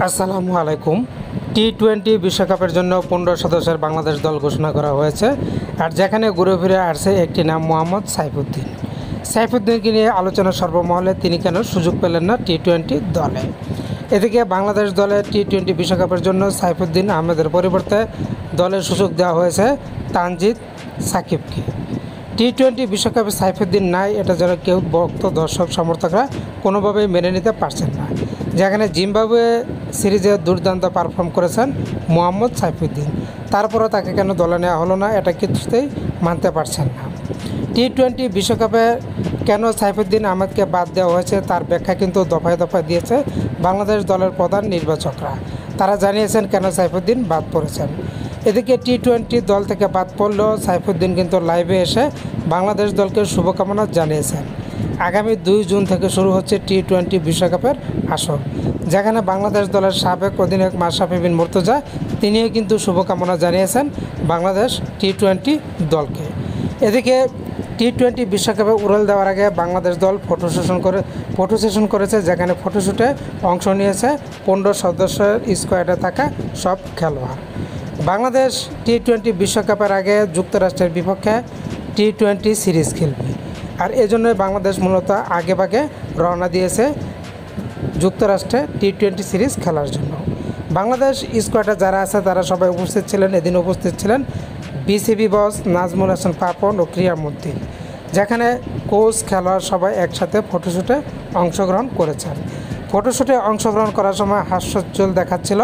আসসালামু আলাইকুম। টি-20 বিশ্বকাপের জন্য 15 সদস্যের বাংলাদেশ দল ঘোষণা করা হয়েছে। আর যেখানে ঘুরে ফিরে আসছে একটি নাম মোহাম্মদ সাইফুদ্দিন। সাইফুদ্দিনকে নিয়ে আলোচনা সর্বমহলে, তিনি কেন সুযোগ পেলেন না টি-20 দলে। এদিকে বাংলাদেশ দলে টি-20 বিশ্বকাপের জন্য সাইফুদ্দিন আহমেদের পরিবর্তে দলের সুযোগ দেওয়া হয়েছে তানজিদ সাকিবকে। টি-20 বিশ্বকাপে সাইফুদ্দিন নাই, এটা যেন কেউ ভক্ত দর্শক সমর্থকরা কোনোভাবেই মেনে নিতে পারছেন না। যেখানে জিম্বাবুয়ে সিরিজে দুর্দান্ত পারফর্ম করেছেন মোহাম্মদ সাইফুদ্দিন, তারপরও তাকে কেন দলে নেওয়া হলো না, এটা কিছুতেই মানতে পারছেন না। টি-20 বিশ্বকাপে কেন সাইফুদ্দিন আহমেদকে বাদ দেওয়া হয়েছে তার ব্যাখ্যা কিন্তু দফায় দফায় দিয়েছে বাংলাদেশ দলের প্রধান নির্বাচকরা। তারা জানিয়েছেন কেন সাইফুদ্দিন বাদ পড়েছেন। এদিকে টি-20 দল থেকে বাদ পড়লেও সাইফুদ্দিন কিন্তু লাইভে এসে বাংলাদেশ দলকে শুভকামনা জানিয়েছেন। আগামী 2 জুন থেকে শুরু হচ্ছে টি-20 বিশ্বকাপের আসর, যেখানে বাংলাদেশ দলের সাবেক অধিনায়ক মাশরাফি বিন মুর্তজা তিনিও কিন্তু শুভকামনা জানিয়েছেন বাংলাদেশ টি-20 দলকে। এদিকে টি-20 বিশ্বকাপে উড়াল দেওয়ার আগে বাংলাদেশ দল ফটো সেশন করেছে, যেখানে ফটোশ্যুটে অংশ নিয়েছে 15 সদস্যের স্কোয়াডে থাকা সব খেলোয়াড়। বাংলাদেশ টি-20 বিশ্বকাপের আগে যুক্তরাষ্ট্রের বিপক্ষে টি-20 সিরিজ খেলবে, আর এজন্যই বাংলাদেশ মূলত আগেভাগে রওনা দিয়েছে যুক্তরাষ্ট্রে টি-20 সিরিজ খেলার জন্য। বাংলাদেশ স্কোয়াডে যারা আছে তারা সবাই উপস্থিত ছিলেন। এদিন উপস্থিত ছিলেন বিসিবি বস নাজমুল হাসান পাপন ও ক্রীড়ামন্ত্রী, যেখানে কোচ খেলোয়াড় সবাই একসাথে ফটোশ্যুটে অংশগ্রহণ করেছেন। ফটোশ্যুটে অংশগ্রহণ করার সময় হাস্যোজ্জ্বল দেখাচ্ছিল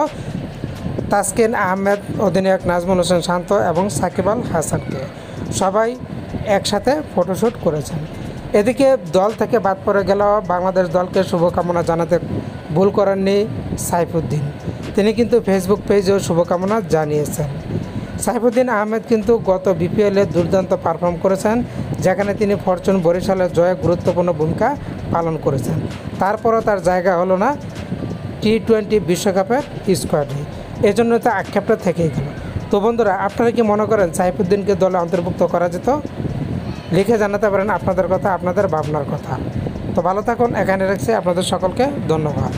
তাসকিন আহমেদ, অধিনায়ক নাজমুল হোসেন শান্ত এবং সাকিব আল হাসানকে। সবাই একসাথে ফটোশ্যুট করেছেন। এদিকে দল থেকে বাদ পড়ে গেলেও বাংলাদেশ দলকে শুভকামনা জানাতে ভুল করেননি সাইফুদ্দিন। তিনি কিন্তু ফেসবুক পেজেও শুভকামনা জানিয়েছেন। সাইফুদ্দিন আহমেদ কিন্তু গত বিপিএলে দুর্দান্ত পারফর্ম করেছেন, যেখানে তিনি ফরচুন বরিশালের জয়ে গুরুত্বপূর্ণ ভূমিকা পালন করেছেন। তারপরও তার জায়গা হলো না টি-20 বিশ্বকাপের স্কোয়াডে, এজন্য তো আক্ষেপটা থেকেই গেল। তো বন্ধুরা, আপনারা কি মনে করেন সাইফুদ্দিনকে দলে অন্তর্ভুক্ত করা যেত? লিখে জানাতে পারেন আপনাদের কথা, আপনাদের ভাবনার কথা। তো ভালো থাকুন, এখানে রাখছি। আপনাদের সকলকে ধন্যবাদ।